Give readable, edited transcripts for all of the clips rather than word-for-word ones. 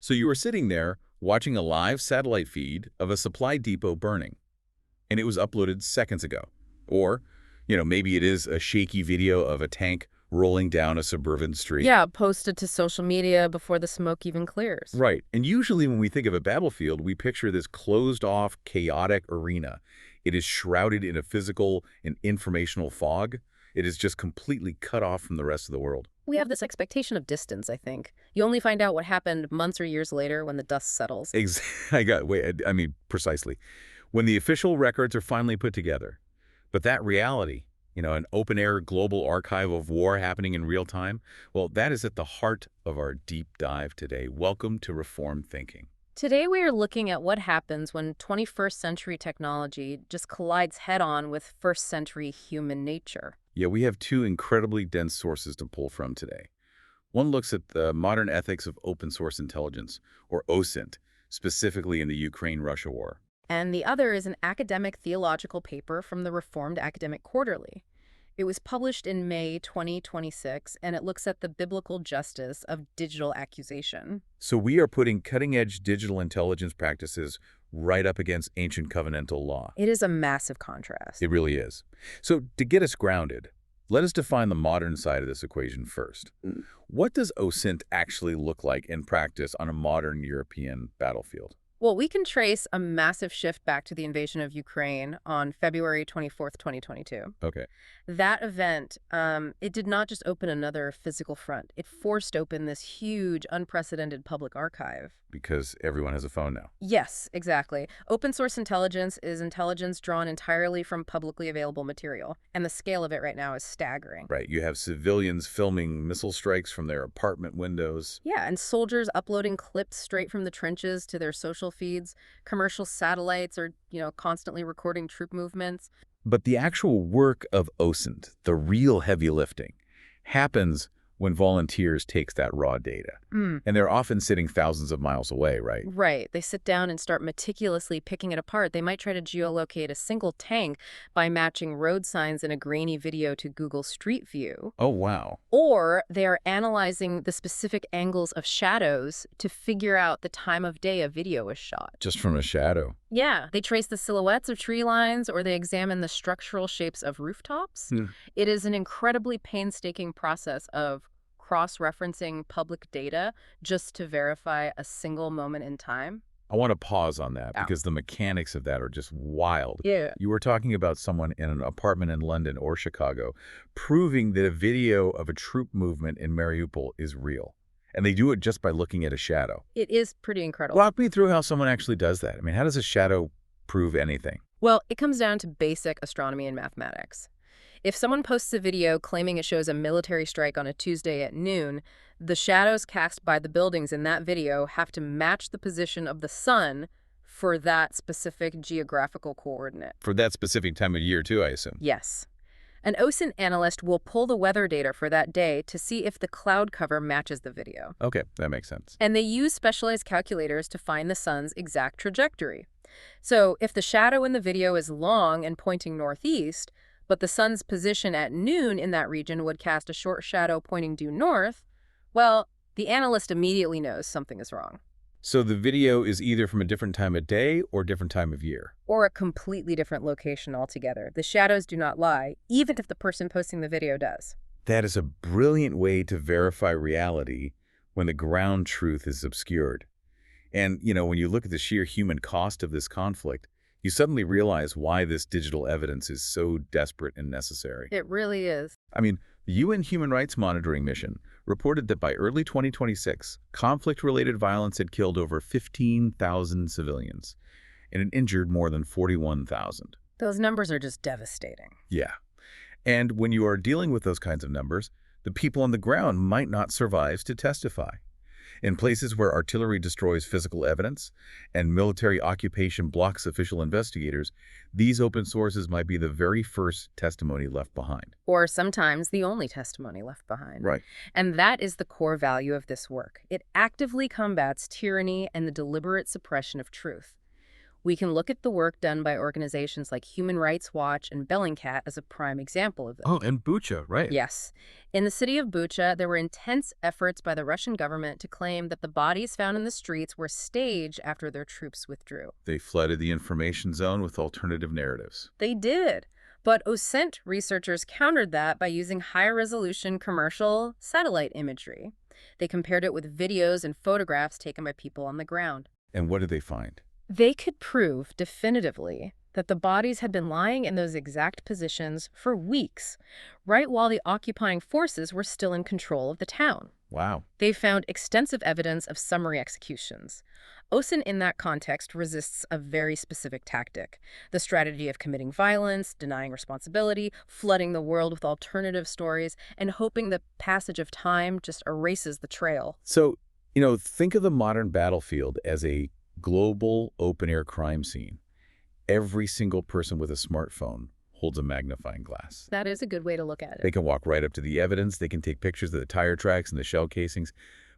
So you were sitting there watching a live satellite feed of a supply depot burning, and it was uploaded seconds ago. Or, maybe it is a shaky video of a tank rolling down a suburban street. Yeah, posted to social media before the smoke even clears. Right. And usually when we think of a battlefield, we picture this closed-off, chaotic arena. It is shrouded in a physical and informational fog. It is just completely cut off from the rest of the world. We have this expectation of distance, I think. You only find out what happened months or years later when the dust settles. Precisely. When the official records are finally put together. But that reality, an open-air global archive of war happening in real time, well, that is at the heart of our deep dive today. Welcome to Reformed Thinking. Today we are looking at what happens when 21st century technology just collides head-on with first century human nature. Yeah, we have two incredibly dense sources to pull from today. One looks at the modern ethics of open source intelligence, or OSINT, specifically in the Ukraine-Russia war. And the other is an academic theological paper from the Reformed Academic Quarterly. It was published in May 2026, and it looks at the biblical justice of digital accusation. So we are putting cutting-edge digital intelligence practices right up against ancient covenantal law. It is a massive contrast. It really is. So to get us grounded, let us define the modern side of this equation first. What does OSINT actually look like in practice on a modern European battlefield? Well, we can trace a massive shift back to the invasion of Ukraine on February 24th, 2022. Okay. That event, it did not just open another physical front. It forced open this huge, unprecedented public archive. Because everyone has a phone now. Yes, exactly. Open source intelligence is intelligence drawn entirely from publicly available material. And the scale of it right now is staggering. Right. You have civilians filming missile strikes from their apartment windows. Yeah, and soldiers uploading clips straight from the trenches to their social feeds. Commercial satellites are, constantly recording troop movements. But the actual work of OSINT, the real heavy lifting, happens when volunteers take that raw data. And they're often sitting thousands of miles away, right? Right. They sit down and start meticulously picking it apart. They might try to geolocate a single tank by matching road signs in a grainy video to Google Street View. Oh, wow. Or they are analyzing the specific angles of shadows to figure out the time of day a video was shot. Just from a shadow. Yeah. They trace the silhouettes of tree lines, or they examine the structural shapes of rooftops. It is an incredibly painstaking process of cross-referencing public data just to verify a single moment in time. I want to pause on that because the mechanics of that are just wild. Yeah. You were talking about someone in an apartment in London or Chicago proving that a video of a troop movement in Mariupol is real. And they do it just by looking at a shadow. It is pretty incredible. Walk me through how someone actually does that. How does a shadow prove anything? Well, it comes down to basic astronomy and mathematics. If someone posts a video claiming it shows a military strike on a Tuesday at noon, the shadows cast by the buildings in that video have to match the position of the sun for that specific geographical coordinate. For that specific time of year, too, I assume. Yes. An OSINT analyst will pull the weather data for that day to see if the cloud cover matches the video. Okay, that makes sense. And they use specialized calculators to find the sun's exact trajectory. So if the shadow in the video is long and pointing northeast, but the sun's position at noon in that region would cast a short shadow pointing due north, well, the analyst immediately knows something is wrong. So the video is either from a different time of day or different time of year. Or a completely different location altogether. The shadows do not lie, even if the person posting the video does. That is a brilliant way to verify reality when the ground truth is obscured. And, when you look at the sheer human cost of this conflict, you suddenly realize why this digital evidence is so desperate and necessary. It really is. The UN Human Rights Monitoring Mission reported that by early 2026, conflict-related violence had killed over 15,000 civilians, and it injured more than 41,000. Those numbers are just devastating. Yeah. And when you are dealing with those kinds of numbers, the people on the ground might not survive to testify. In places where artillery destroys physical evidence and military occupation blocks official investigators, these open sources might be the very first testimony left behind. Or sometimes the only testimony left behind. Right. And that is the core value of this work. It actively combats tyranny and the deliberate suppression of truth. We can look at the work done by organizations like Human Rights Watch and Bellingcat as a prime example of this. Oh, and Bucha, right. Yes. In the city of Bucha, there were intense efforts by the Russian government to claim that the bodies found in the streets were staged after their troops withdrew. They flooded the information zone with alternative narratives. They did. But OSINT researchers countered that by using high-resolution commercial satellite imagery. They compared it with videos and photographs taken by people on the ground. And what did they find? They could prove definitively that the bodies had been lying in those exact positions for weeks, right while the occupying forces were still in control of the town. Wow. They found extensive evidence of summary executions. OSINT in that context resists a very specific tactic, the strategy of committing violence, denying responsibility, flooding the world with alternative stories, and hoping the passage of time just erases the trail. So, think of the modern battlefield as a global open-air crime scene. Every single person with a smartphone holds a magnifying glass. That is a good way to look at They it. can walk right up to the evidence. They can take pictures of the tire tracks and the shell casings.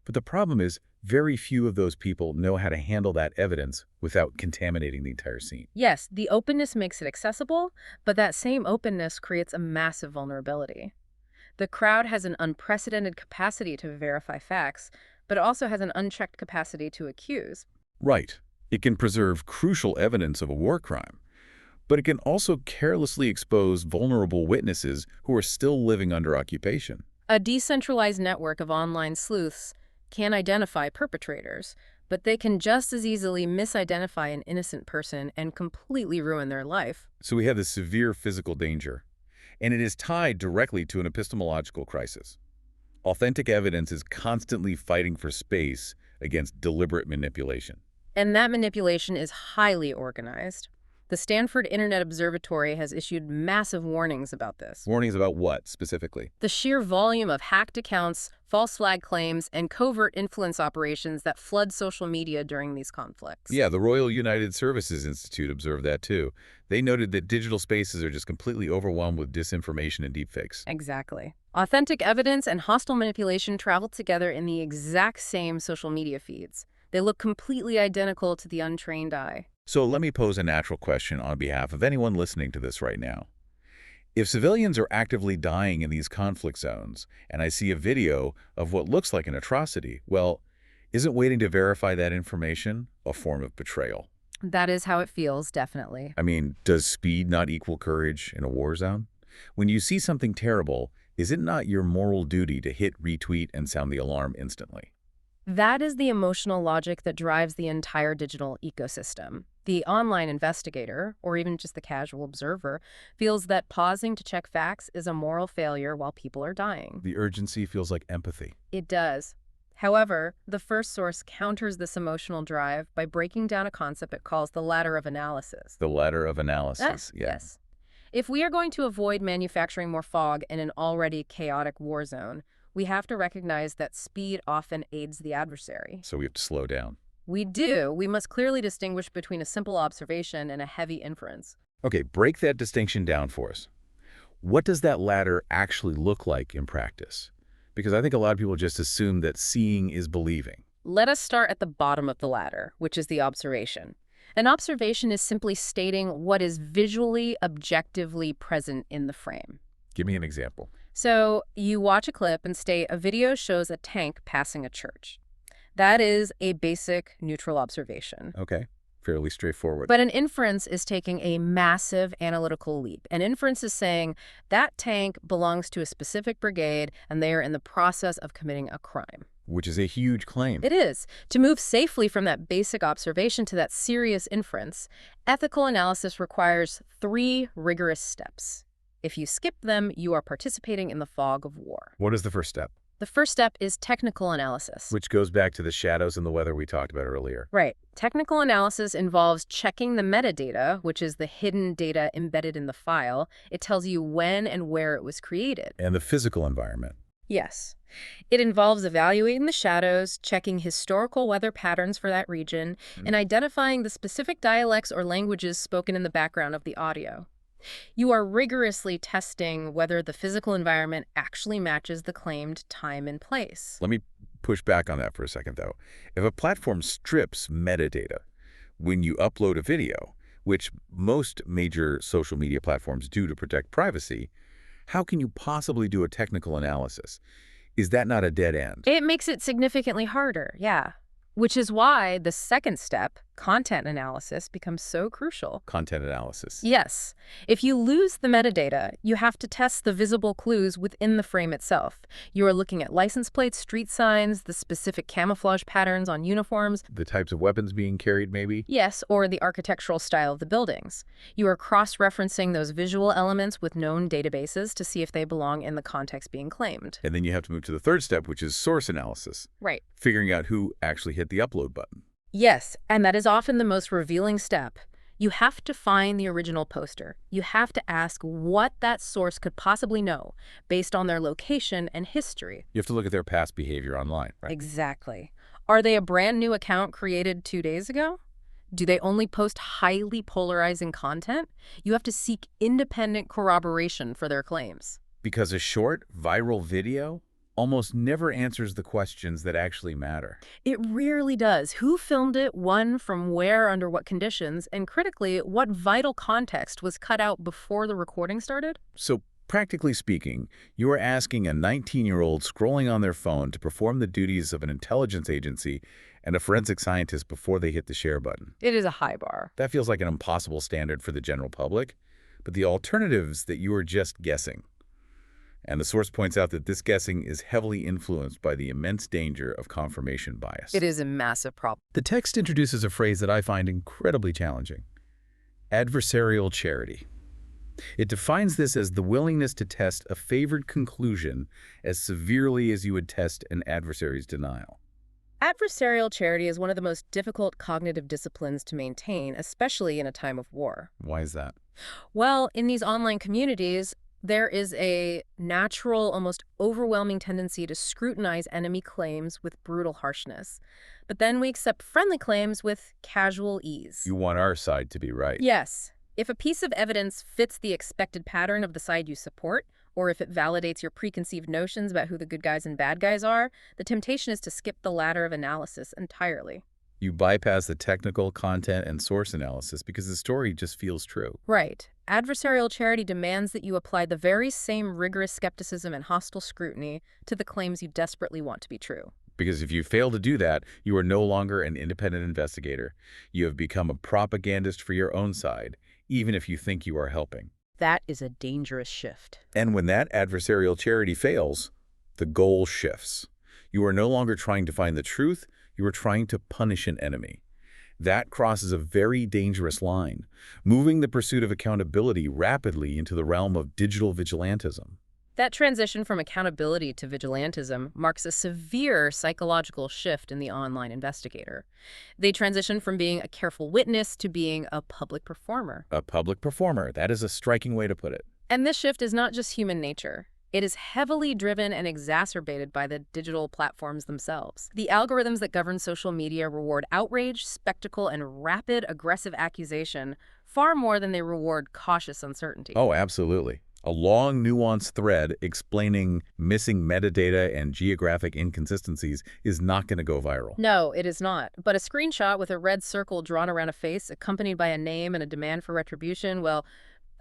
But the problem is, very few of those people know how to handle that evidence without contaminating the entire scene. Yes, the openness makes it accessible, but that same openness creates a massive vulnerability. The crowd has an unprecedented capacity to verify facts, but it also has an unchecked capacity to accuse. Right. It can preserve crucial evidence of a war crime, but it can also carelessly expose vulnerable witnesses who are still living under occupation. A decentralized network of online sleuths can identify perpetrators, but they can just as easily misidentify an innocent person and completely ruin their life. So we have this severe physical danger, and it is tied directly to an epistemological crisis. Authentic evidence is constantly fighting for space against deliberate manipulation. And that manipulation is highly organized. The Stanford Internet Observatory has issued massive warnings about this. Warnings about what, specifically? The sheer volume of hacked accounts, false flag claims, and covert influence operations that flood social media during these conflicts. Yeah, the Royal United Services Institute observed that too. They noted that digital spaces are just completely overwhelmed with disinformation and deepfakes. Exactly. Authentic evidence and hostile manipulation travel together in the exact same social media feeds. They look completely identical to the untrained eye. So let me pose a natural question on behalf of anyone listening to this right now. If civilians are actively dying in these conflict zones, and I see a video of what looks like an atrocity, well, isn't waiting to verify that information a form of betrayal? That is how it feels, definitely. I mean, does speed not equal courage in a war zone? When you see something terrible, is it not your moral duty to hit retweet and sound the alarm instantly? That is the emotional logic that drives the entire digital ecosystem. The online investigator, or even just the casual observer, feels that pausing to check facts is a moral failure while people are dying. The urgency feels like empathy. It does. However, the first source counters this emotional drive by breaking down a concept it calls the ladder of analysis. The ladder of analysis, yeah. Yes. If we are going to avoid manufacturing more fog in an already chaotic war zone, we have to recognize that speed often aids the adversary. So we have to slow down. We do. We must clearly distinguish between a simple observation and a heavy inference. Okay, break that distinction down for us. What does that ladder actually look like in practice? Because I think a lot of people just assume that seeing is believing. Let us start at the bottom of the ladder, which is the observation. An observation is simply stating what is visually, objectively present in the frame. Give me an example. So you watch a clip and state a video shows a tank passing a church. That is a basic neutral observation. Okay, fairly straightforward. But an inference is taking a massive analytical leap. An inference is saying that tank belongs to a specific brigade and they are in the process of committing a crime. Which is a huge claim. It is. To move safely from that basic observation to that serious inference, ethical analysis requires 3 rigorous steps. If you skip them, you are participating in the fog of war. What is the first step? The first step is technical analysis. Which goes back to the shadows and the weather we talked about earlier. Right. Technical analysis involves checking the metadata, which is the hidden data embedded in the file. It tells you when and where it was created. And the physical environment. Yes. It involves evaluating the shadows, checking historical weather patterns for that region, and identifying the specific dialects or languages spoken in the background of the audio. You are rigorously testing whether the physical environment actually matches the claimed time and place. Let me push back on that for a second, though. If a platform strips metadata, When you upload a video, which most major social media platforms do to protect privacy, how can you possibly do a technical analysis? Is that not a dead end? It makes it significantly harder, yeah. Which is why the second step, content analysis, becomes so crucial. Content analysis. Yes. If you lose the metadata, you have to test the visible clues within the frame itself. You are looking at license plates, street signs, the specific camouflage patterns on uniforms. The types of weapons being carried, maybe? Yes, or the architectural style of the buildings. You are cross-referencing those visual elements with known databases to see if they belong in the context being claimed. And then you have to move to the third step, which is source analysis. Right. Figuring out who actually hit the upload button. Yes, and that is often the most revealing step. You have to find the original poster. You have to ask what that source could possibly know based on their location and history. You have to look at their past behavior online, right? Exactly. Are they a brand new account created 2 days ago? Do they only post highly polarizing content? You have to seek independent corroboration for their claims. Because a short, viral video almost never answers the questions that actually matter. It rarely does. Who filmed it, when, from where, under what conditions, and critically, what vital context was cut out before the recording started? So, practically speaking, you are asking a 19-year-old scrolling on their phone to perform the duties of an intelligence agency and a forensic scientist before they hit the share button. It is a high bar. That feels like an impossible standard for the general public, but the alternatives that you are just guessing. And the source points out that this guessing is heavily influenced by the immense danger of confirmation bias. It is a massive problem. The text introduces a phrase that I find incredibly challenging: adversarial charity. It defines this as the willingness to test a favored conclusion as severely as you would test an adversary's denial. Adversarial charity is one of the most difficult cognitive disciplines to maintain, especially in a time of war. Why is that? Well, in these online communities, there is a natural, almost overwhelming tendency to scrutinize enemy claims with brutal harshness. But then we accept friendly claims with casual ease. You want our side to be right. Yes. If a piece of evidence fits the expected pattern of the side you support, or if it validates your preconceived notions about who the good guys and bad guys are, the temptation is to skip the ladder of analysis entirely. You bypass the technical content and source analysis because the story just feels true. Right. Adversarial charity demands that you apply the very same rigorous skepticism and hostile scrutiny to the claims you desperately want to be true. Because if you fail to do that, you are no longer an independent investigator. You have become a propagandist for your own side, even if you think you are helping. That is a dangerous shift. And when that adversarial charity fails, the goal shifts. You are no longer trying to find the truth, you are trying to punish an enemy. That crosses a very dangerous line, moving the pursuit of accountability rapidly into the realm of digital vigilantism. That transition from accountability to vigilantism marks a severe psychological shift in the online investigator. They transition from being a careful witness to being a public performer. A public performer, that is a striking way to put it. And this shift is not just human nature. It is heavily driven and exacerbated by the digital platforms themselves. The algorithms that govern social media reward outrage, spectacle, and rapid, aggressive accusation far more than they reward cautious uncertainty. Oh, absolutely. A long, nuanced thread explaining missing metadata and geographic inconsistencies is not going to go viral. No, it is not. But a screenshot with a red circle drawn around a face, accompanied by a name and a demand for retribution, well,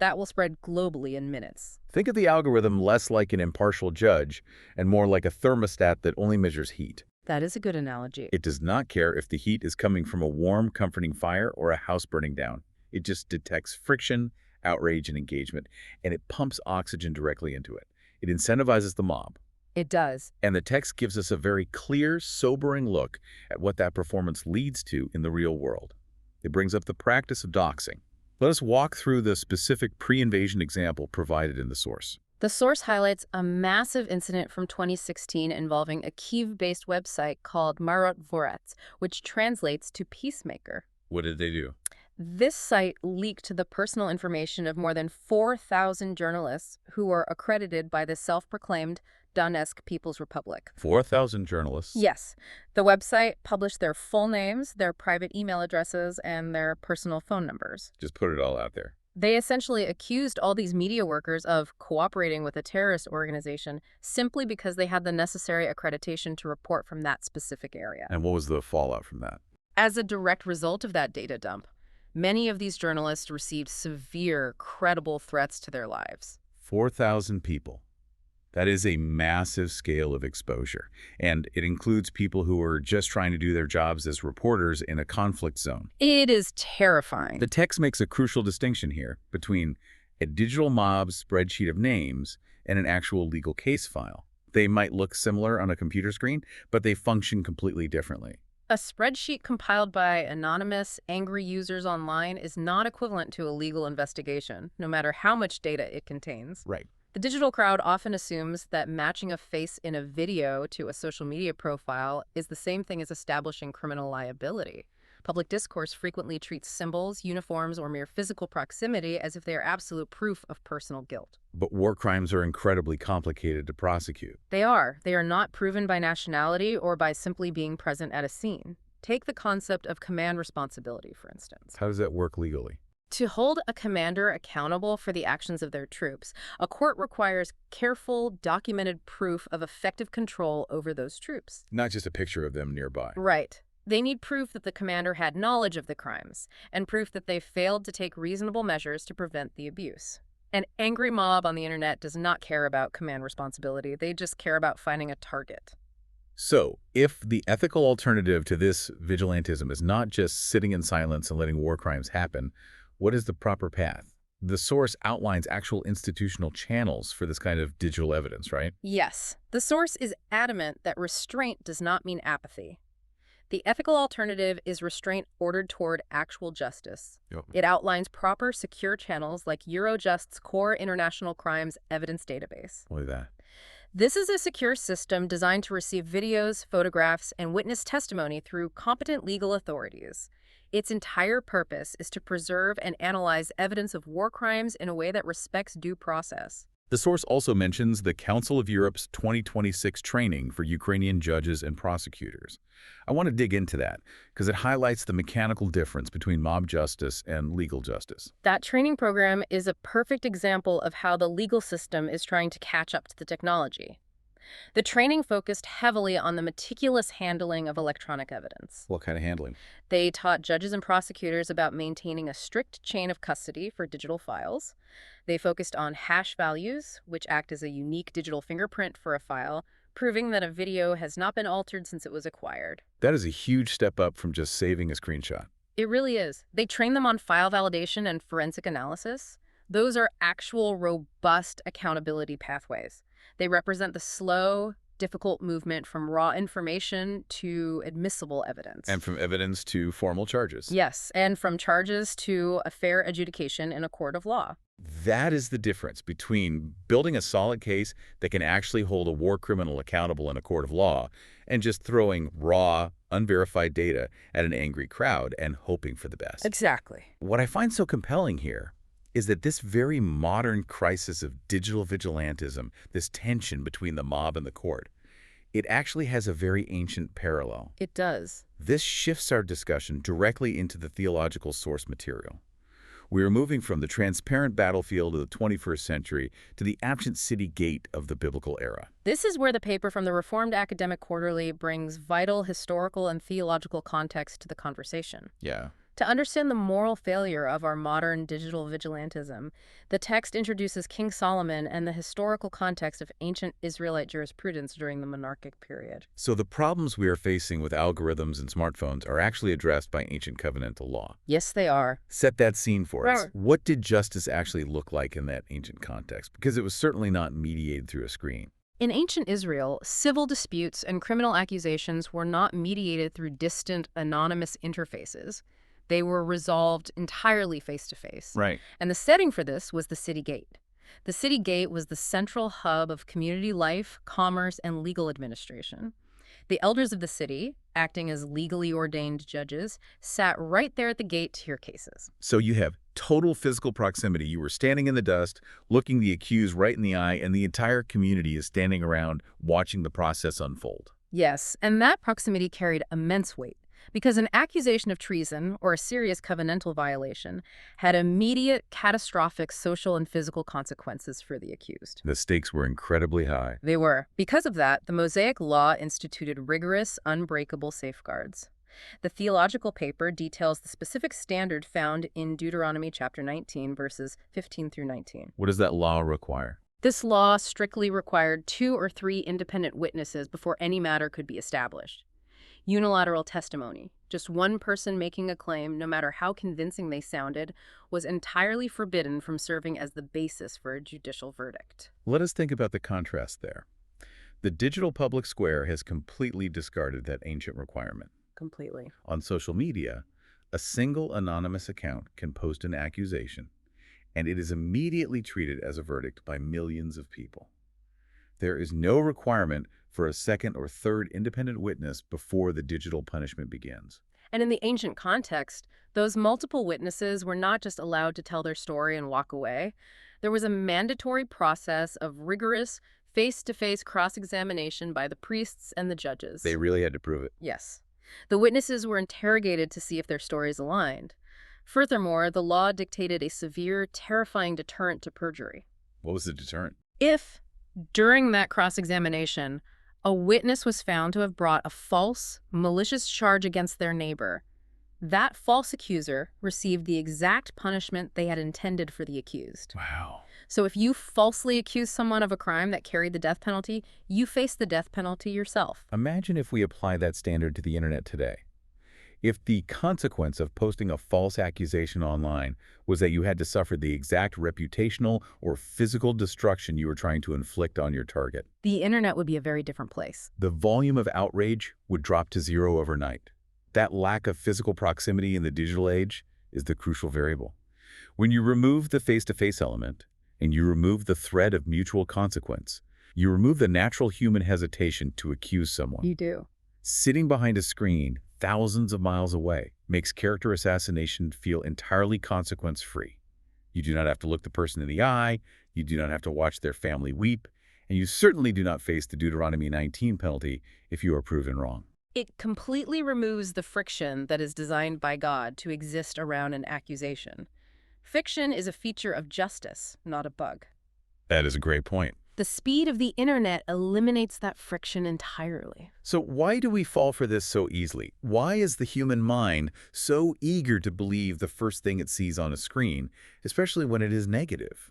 that will spread globally in minutes. Think of the algorithm less like an impartial judge and more like a thermostat that only measures heat. That is a good analogy. It does not care if the heat is coming from a warm, comforting fire or a house burning down. It just detects friction, outrage, and engagement, and it pumps oxygen directly into it. It incentivizes the mob. It does. And the text gives us a very clear, sobering look at what that performance leads to in the real world. It brings up the practice of doxing. Let us walk through the specific pre-invasion example provided in the source. The source highlights a massive incident from 2016 involving a Kyiv-based website called violates, which translates to peacemaker. What did they do? This site leaked the personal information of more than 4,000 journalists who were accredited by the self-proclaimed Donetsk People's Republic. 4,000 journalists? Yes. The website published their full names, their private email addresses, and their personal phone numbers. Just put it all out there. They essentially accused all these media workers of cooperating with a terrorist organization simply because they had the necessary accreditation to report from that specific area. And what was the fallout from that? As a direct result of that data dump, many of these journalists received severe, credible threats to their lives. 4,000 people. That is a massive scale of exposure, and it includes people who are just trying to do their jobs as reporters in a conflict zone. It is terrifying. The text makes a crucial distinction here between a digital mob spreadsheet of names and an actual legal case file. They might look similar on a computer screen, but they function completely differently. A spreadsheet compiled by anonymous, angry users online is not equivalent to a legal investigation, no matter how much data it contains. Right. The digital crowd often assumes that matching a face in a video to a social media profile is the same thing as establishing criminal liability. Public discourse frequently treats symbols, uniforms, or mere physical proximity as if they are absolute proof of personal guilt. But war crimes are incredibly complicated to prosecute. They are. They are not proven by nationality or by simply being present at a scene. Take the concept of command responsibility, for instance. How does that work legally? To hold a commander accountable for the actions of their troops, a court requires careful, documented proof of effective control over those troops. Not just a picture of them nearby. Right. They need proof that the commander had knowledge of the crimes, and proof that they failed to take reasonable measures to prevent the abuse. An angry mob on the internet does not care about command responsibility. They just care about finding a target. So, if the ethical alternative to this vigilantism is not just sitting in silence and letting war crimes happen, what is the proper path? The source outlines actual institutional channels for this kind of digital evidence, right? Yes. The source is adamant that restraint does not mean apathy. The ethical alternative is restraint ordered toward actual justice. Yep. It outlines proper, secure channels like Eurojust's core international crimes evidence database. Look at that. This is a secure system designed to receive videos, photographs, and witness testimony through competent legal authorities. Its entire purpose is to preserve and analyze evidence of war crimes in a way that respects due process. The source also mentions the Council of Europe's 2026 training for Ukrainian judges and prosecutors. I want to dig into that because it highlights the mechanical difference between mob justice and legal justice. That training program is a perfect example of how the legal system is trying to catch up to the technology. The training focused heavily on the meticulous handling of electronic evidence. What kind of handling? They taught judges and prosecutors about maintaining a strict chain of custody for digital files. They focused on hash values, which act as a unique digital fingerprint for a file, proving that a video has not been altered since it was acquired. That is a huge step up from just saving a screenshot. It really is. They train them on file validation and forensic analysis. Those are actual robust accountability pathways. They represent the slow, difficult movement from raw information to admissible evidence. And from evidence to formal charges. Yes, and from charges to a fair adjudication in a court of law. That is the difference between building a solid case that can actually hold a war criminal accountable in a court of law and just throwing raw, unverified data at an angry crowd and hoping for the best. Exactly. What I find so compelling here is that this very modern crisis of digital vigilantism, this tension between the mob and the court, it actually has a very ancient parallel. It does. This shifts our discussion directly into the theological source material. We are moving from the transparent battlefield of the 21st century to the absent city gate of the biblical era. This is where the paper from the Reformed Academic Quarterly brings vital historical and theological context to the conversation. Yeah. To understand the moral failure of our modern digital vigilantism, the text introduces King Solomon and the historical context of ancient Israelite jurisprudence during the monarchic period. So the problems we are facing with algorithms and smartphones are actually addressed by ancient covenantal law. Yes, they are. Set that scene for us. Right. What did justice actually look like in that ancient context? Because it was certainly not mediated through a screen. In ancient Israel, civil disputes and criminal accusations were not mediated through distant, anonymous interfaces. They were resolved entirely face-to-face. Right. And the setting for this was the city gate. The city gate was the central hub of community life, commerce, and legal administration. The elders of the city, acting as legally ordained judges, sat right there at the gate to hear cases. So you have total physical proximity. You were standing in the dust, looking the accused right in the eye, and the entire community is standing around watching the process unfold. Yes, and that proximity carried immense weight, because an accusation of treason or a serious covenantal violation had immediate, catastrophic social and physical consequences for the accused. The stakes were incredibly high. They were. Because of that, the Mosaic Law instituted rigorous, unbreakable safeguards. The theological paper details the specific standard found in Deuteronomy chapter 19, verses 15 through 19. What does that law require? This law strictly required 2 or 3 independent witnesses before any matter could be established. Unilateral testimony, just one person making a claim, no matter how convincing they sounded, was entirely forbidden from serving as the basis for a judicial verdict. Let us think about the contrast there. The digital public square has completely discarded that ancient requirement. Completely. On social media, a single anonymous account can post an accusation, and it is immediately treated as a verdict by millions of people. There is no requirement for a second or third independent witness before the digital punishment begins. And in the ancient context, those multiple witnesses were not just allowed to tell their story and walk away. There was a mandatory process of rigorous, face-to-face cross-examination by the priests and the judges. They really had to prove it. Yes. The witnesses were interrogated to see if their stories aligned. Furthermore, the law dictated a severe, terrifying deterrent to perjury. What was the deterrent? If, during that cross-examination, a witness was found to have brought a false, malicious charge against their neighbor, that false accuser received the exact punishment they had intended for the accused. Wow. So if you falsely accuse someone of a crime that carried the death penalty, you face the death penalty yourself. Imagine if we apply that standard to the internet today. If the consequence of posting a false accusation online was that you had to suffer the exact reputational or physical destruction you were trying to inflict on your target, The internet would be a very different place. the volume of outrage would drop to zero overnight. That lack of physical proximity in the digital age is the crucial variable. When you remove the face-to-face element and you remove the threat of mutual consequence, you remove the natural human hesitation to accuse someone. You do. Sitting behind a screen thousands of miles away makes character assassination feel entirely consequence-free. You do not have to look the person in the eye, you do not have to watch their family weep, and you certainly do not face the Deuteronomy 19 penalty if you are proven wrong. It completely removes the friction that is designed by God to exist around an accusation. Fiction is a feature of justice, not a bug. That is a great point. The speed of the internet eliminates that friction entirely. So why do we fall for this so easily? Why is the human mind so eager to believe the first thing it sees on a screen, especially when it is negative?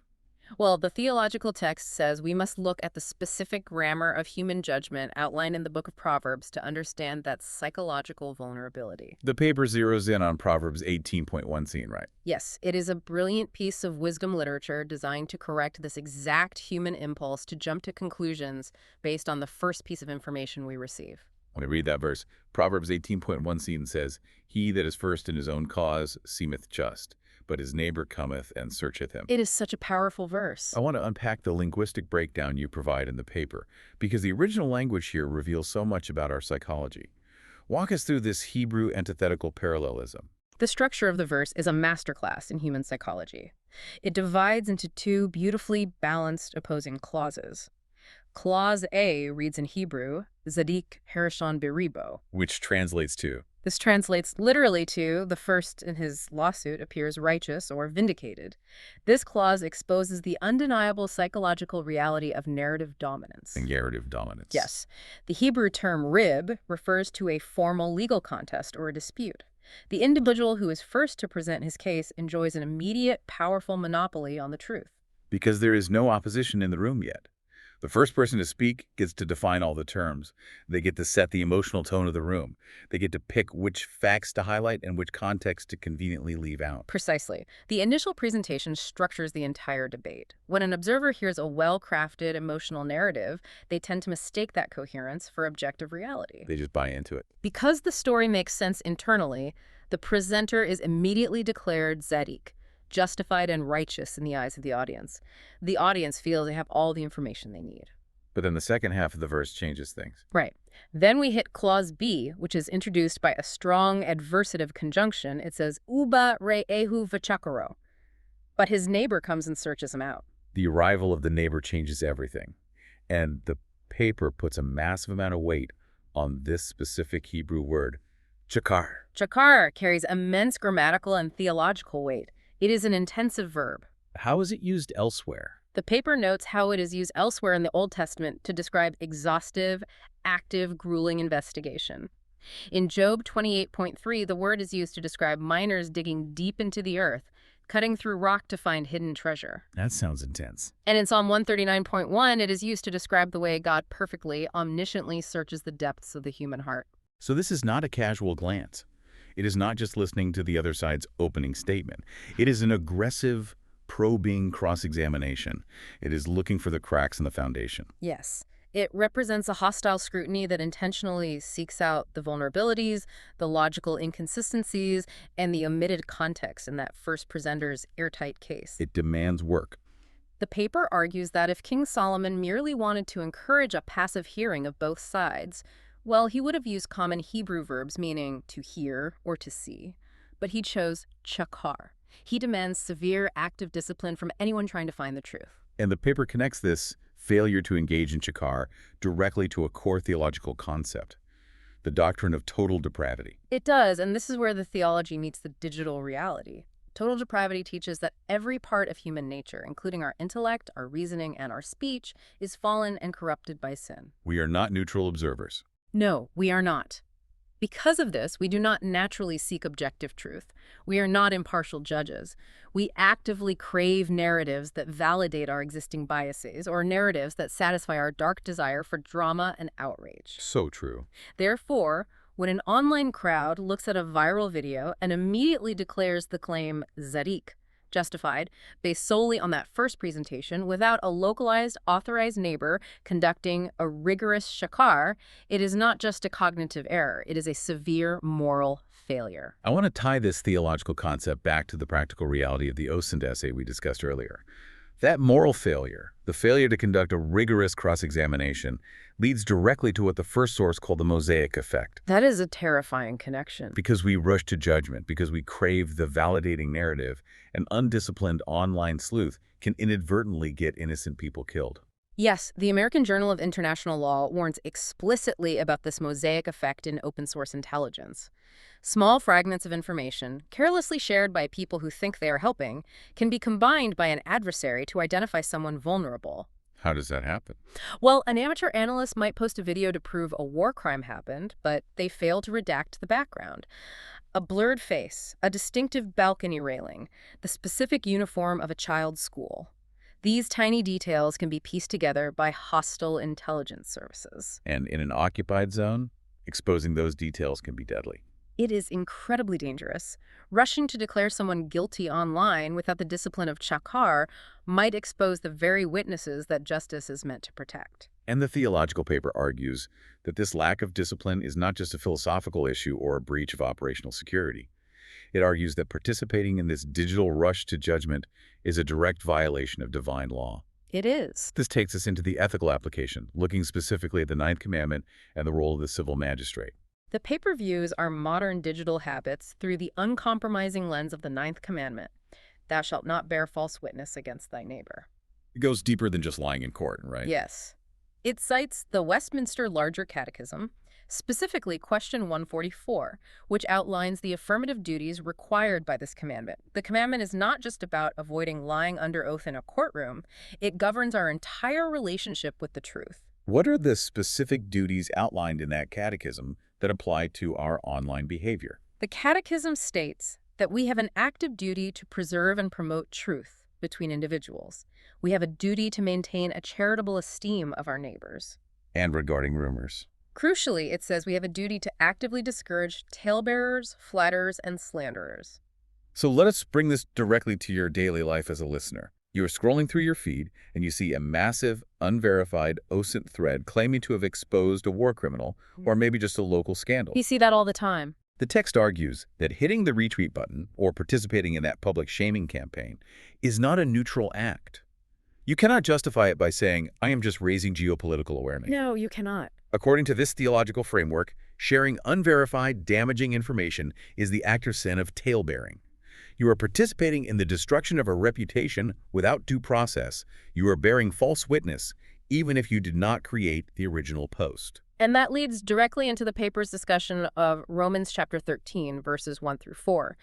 Well, the theological text says we must look at the specific grammar of human judgment outlined in the book of Proverbs to understand that psychological vulnerability. The paper zeroes in on Proverbs 18.1 scene, right? Yes, it is a brilliant piece of wisdom literature designed to correct this exact human impulse to jump to conclusions based on the first piece of information we receive. Let me read that verse. Proverbs 18.1 scene says, "He that is first in his own cause seemeth just, but his neighbor cometh and searcheth him." It is such a powerful verse. I want to unpack the linguistic breakdown you provide in the paper, because the original language here reveals so much about our psychology. Walk us through this Hebrew antithetical parallelism. The structure of the verse is a masterclass in human psychology. It divides into 2 beautifully balanced opposing clauses. Clause A reads in Hebrew, Zadik Harishon Beribo. Which translates to, This translates literally to, the first in his lawsuit appears righteous or vindicated. This clause exposes the undeniable psychological reality of narrative dominance. narrative dominance. Yes. The Hebrew term rib refers to a formal legal contest or a dispute. The individual who is first to present his case enjoys an immediate, powerful monopoly on the truth. Because there is no opposition in the room yet. The first person to speak gets to define all the terms. They get to set the emotional tone of the room. They get to pick which facts to highlight and which context to conveniently leave out. Precisely. The initial presentation structures the entire debate. When an observer hears a well-crafted emotional narrative, they tend to mistake that coherence for objective reality. They just buy into it. Because the story makes sense internally, the presenter is immediately declared Zadik, justified and righteous in the eyes of the audience. The audience feels they have all the information they need. But then the second half of the verse changes things. Right. Then we hit clause B, which is introduced by a strong adversative conjunction. It says, Uba re ehu vachakaro. But his neighbor comes and searches him out. The arrival of the neighbor changes everything. And the paper puts a massive amount of weight on this specific Hebrew word, chakar. Chakar carries immense grammatical and theological weight. It is an intensive verb. How is it used elsewhere? The paper notes how it is used elsewhere in the Old Testament to describe exhaustive, active, grueling investigation. In Job 28.3, the word is used to describe miners digging deep into the earth, cutting through rock to find hidden treasure. That sounds intense. And in Psalm 139.1, it is used to describe the way God perfectly, omnisciently searches the depths of the human heart. So this is not a casual glance. It is not just listening to the other side's opening statement. It is an aggressive, probing cross-examination. It is looking for the cracks in the foundation. Yes. It represents a hostile scrutiny that intentionally seeks out the vulnerabilities, the logical inconsistencies, and the omitted context in that first presenter's airtight case. It demands work. The paper argues that if King Solomon merely wanted to encourage a passive hearing of both sides, well, he would have used common Hebrew verbs meaning to hear or to see. But he chose chakar. He demands severe active discipline from anyone trying to find the truth. And the paper connects this failure to engage in chakar directly to a core theological concept, the doctrine of total depravity. It does, and this is where the theology meets the digital reality. Total depravity teaches that every part of human nature, including our intellect, our reasoning, and our speech, is fallen and corrupted by sin. We are not neutral observers. No, we are not. Because of this, we do not naturally seek objective truth. We are not impartial judges. We actively crave narratives that validate our existing biases or narratives that satisfy our dark desire for drama and outrage. So true. Therefore, when an online crowd looks at a viral video and immediately declares the claim zadik, justified, based solely on that first presentation without a localized, authorized neighbor conducting a rigorous shakar, it is not just a cognitive error. It is a severe moral failure. I want to tie this theological concept back to the practical reality of the OSINT essay we discussed earlier. That moral failure, the failure to conduct a rigorous cross-examination, leads directly to what the first source called the mosaic effect. That is a terrifying connection. Because we rush to judgment, because we crave the validating narrative, an undisciplined online sleuth can inadvertently get innocent people killed. Yes, the American Journal of International Law warns explicitly about this mosaic effect in open source intelligence. Small fragments of information, carelessly shared by people who think they are helping, can be combined by an adversary to identify someone vulnerable. How does that happen? Well, an amateur analyst might post a video to prove a war crime happened, but they fail to redact the background. A blurred face, a distinctive balcony railing, the specific uniform of a child's school. These tiny details can be pieced together by hostile intelligence services. And in an occupied zone, exposing those details can be deadly. It is incredibly dangerous. Rushing to declare someone guilty online without the discipline of chakar might expose the very witnesses that justice is meant to protect. And the theological paper argues that this lack of discipline is not just a philosophical issue or a breach of operational security. It argues that participating in this digital rush to judgment is a direct violation of divine law. It is. This takes us into the ethical application, looking specifically at the Ninth Commandment and the role of the civil magistrate. The paper views our modern digital habits through the uncompromising lens of the Ninth Commandment. Thou shalt not bear false witness against thy neighbor. It goes deeper than just lying in court, right? Yes. It cites the Westminster Larger Catechism, specifically question 144, which outlines the affirmative duties required by this commandment. The commandment is not just about avoiding lying under oath in a courtroom. It governs our entire relationship with the truth. What are the specific duties outlined in that catechism that apply to our online behavior? The Catechism states that we have an active duty to preserve and promote truth between individuals. We have a duty to maintain a charitable esteem of our neighbors. And regarding rumors. Crucially, it says we have a duty to actively discourage talebearers, flatterers, and slanderers. So let us bring this directly to your daily life as a listener. You are scrolling through your feed and you see a massive, unverified OSINT thread claiming to have exposed a war criminal or maybe just a local scandal. You see that all the time. The text argues that hitting the retweet button or participating in that public shaming campaign is not a neutral act. You cannot justify it by saying, I am just raising geopolitical awareness. No, you cannot. According to this theological framework, sharing unverified, damaging information is the act or sin of talebearing. You are participating in the destruction of a reputation without due process. You are bearing false witness, even if you did not create the original post. And that leads directly into the paper's discussion of Romans chapter 13, verses 1 through 4.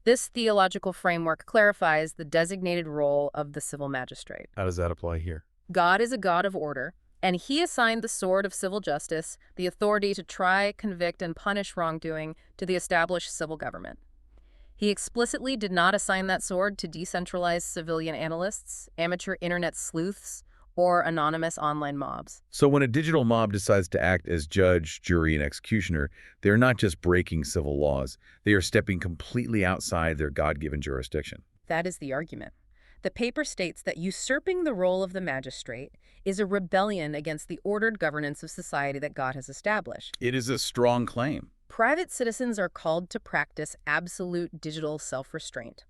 This theological framework clarifies the designated role of the civil magistrate. How does that apply here? God is a God of order. And he assigned the sword of civil justice, the authority to try, convict, and punish wrongdoing, to the established civil government. He explicitly did not assign that sword to decentralized civilian analysts, amateur internet sleuths, or anonymous online mobs. So when a digital mob decides to act as judge, jury, and executioner, they're not just breaking civil laws, they are stepping completely outside their God-given jurisdiction. That is the argument. The paper states that usurping the role of the magistrate is a rebellion against the ordered governance of society that God has established. It is a strong claim. Private citizens are called to practice absolute digital self-restraint.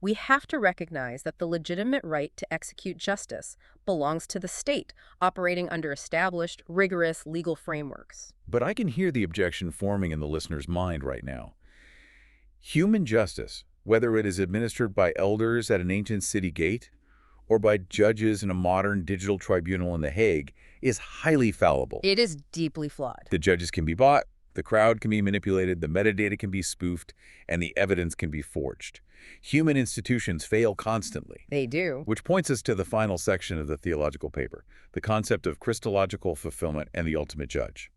We have to recognize that the legitimate right to execute justice belongs to the state, operating under established, rigorous legal frameworks. But I can hear the objection forming in the listener's mind right now. Human justice, whether it is administered by elders at an ancient city gate or by judges in a modern digital tribunal in The Hague, is highly fallible. It is deeply flawed. The judges can be bought, the crowd can be manipulated, the metadata can be spoofed, and the evidence can be forged. Human institutions fail constantly. They do. Which points us to the final section of the theological paper, the concept of Christological fulfillment and the ultimate judge.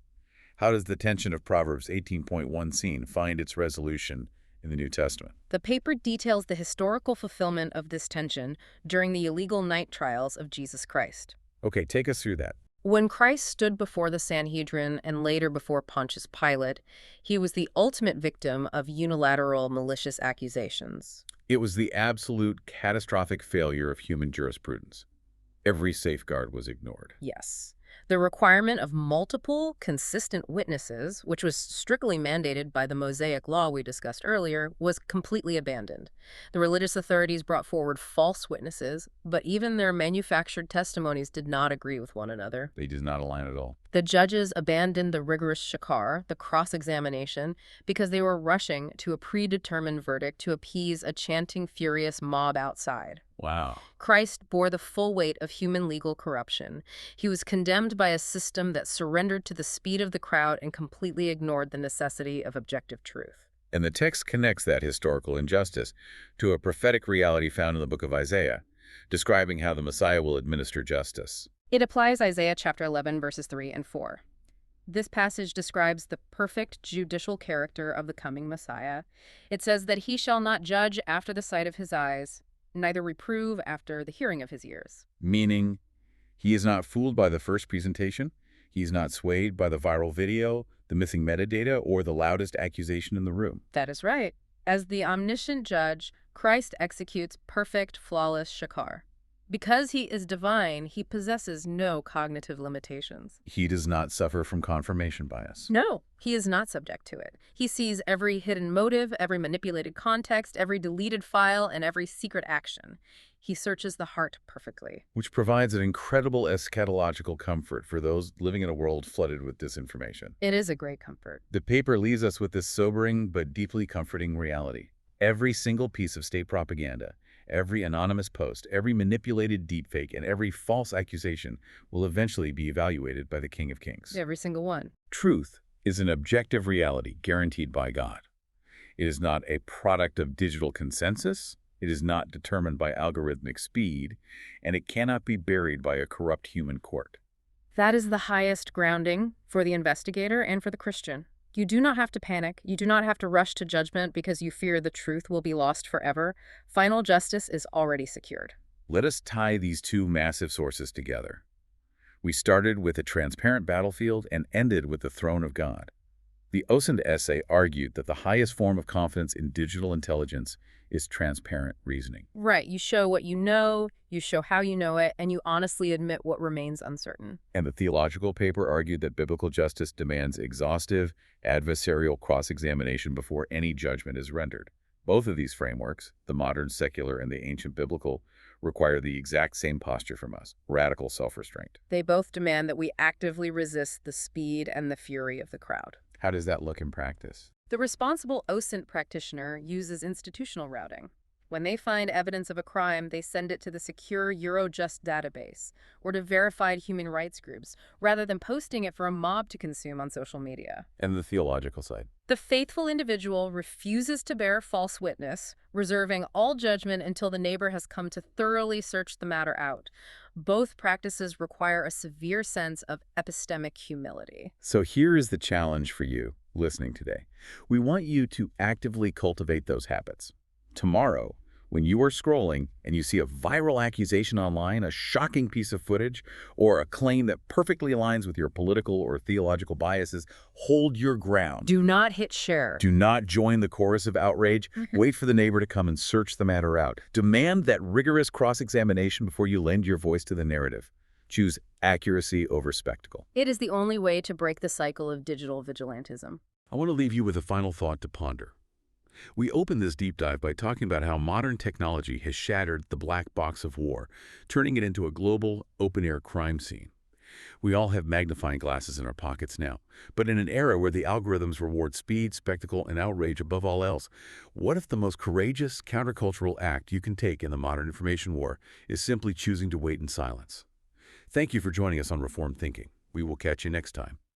How does the tension of Proverbs 18.1 scene find its resolution in the New Testament? The paper details the historical fulfillment of this tension during the illegal night trials of Jesus Christ. Okay, take us through that. When Christ stood before the Sanhedrin and later before Pontius Pilate, he was the ultimate victim of unilateral malicious accusations. It was the absolute catastrophic failure of human jurisprudence. Every safeguard was ignored. Yes. The requirement of multiple, consistent witnesses, which was strictly mandated by the Mosaic law we discussed earlier, was completely abandoned. The religious authorities brought forward false witnesses, but even their manufactured testimonies did not agree with one another. They did not align at all. The judges abandoned the rigorous shakar, the cross-examination, because they were rushing to a predetermined verdict to appease a chanting, furious mob outside. Wow. Christ bore the full weight of human legal corruption. He was condemned by a system that surrendered to the speed of the crowd and completely ignored the necessity of objective truth. And the text connects that historical injustice to a prophetic reality found in the book of Isaiah, describing how the Messiah will administer justice. It applies Isaiah chapter 11, verses 3 and 4. This passage describes the perfect judicial character of the coming Messiah. It says that he shall not judge after the sight of his eyes, neither reprove after the hearing of his ears. Meaning, he is not fooled by the first presentation, he is not swayed by the viral video, the missing metadata, or the loudest accusation in the room. That is right. As the omniscient judge, Christ executes perfect, flawless shakar. Because he is divine, he possesses no cognitive limitations. He does not suffer from confirmation bias. No, he is not subject to it. He sees every hidden motive, every manipulated context, every deleted file, and every secret action. He searches the heart perfectly. Which provides an incredible eschatological comfort for those living in a world flooded with disinformation. It is a great comfort. The paper leaves us with this sobering but deeply comforting reality. Every single piece of state propaganda, every anonymous post, every manipulated deepfake, and every false accusation will eventually be evaluated by the King of Kings. Every single one. Truth is an objective reality guaranteed by God. It is not a product of digital consensus, it is not determined by algorithmic speed, and it cannot be buried by a corrupt human court. That is the highest grounding for the investigator and for the Christian. You do not have to panic. You do not have to rush to judgment because you fear the truth will be lost forever. Final justice is already secured. Let us tie these two massive sources together. We started with a transparent battlefield and ended with the throne of God. The OSINT essay argued that the highest form of confidence in digital intelligence is transparent reasoning. Right. You show what you know show how you know it, and you honestly admit what remains uncertain. And the theological paper argued that biblical justice demands exhaustive, adversarial cross-examination before any judgment is rendered. Both of these frameworks, the modern secular and the ancient biblical, require the exact same posture from us, radical self-restraint. They both demand that we actively resist the speed and the fury of the crowd. How does that look in practice? The responsible OSINT practitioner uses institutional routing. When they find evidence of a crime, they send it to the secure Eurojust database or to verified human rights groups, rather than posting it for a mob to consume on social media. And the theological side. The faithful individual refuses to bear false witness, reserving all judgment until the neighbor has come to thoroughly search the matter out. Both practices require a severe sense of epistemic humility. So here is the challenge for you listening today. We want you to actively cultivate those habits. Tomorrow, when you are scrolling and you see a viral accusation online, a shocking piece of footage, or a claim that perfectly aligns with your political or theological biases, hold your ground. Do not hit share. Do not join the chorus of outrage. Wait for the neighbor to come and search the matter out. Demand that rigorous cross-examination before you lend your voice to the narrative. Choose accuracy over spectacle. It is the only way to break the cycle of digital vigilantism. I want to leave you with a final thought to ponder. We opened this deep dive by talking about how modern technology has shattered the black box of war, turning it into a global, open-air crime scene. We all have magnifying glasses in our pockets now, but in an era where the algorithms reward speed, spectacle, and outrage above all else, what if the most courageous, countercultural act you can take in the modern information war is simply choosing to wait in silence? Thank you for joining us on Reformed Thinking. We will catch you next time.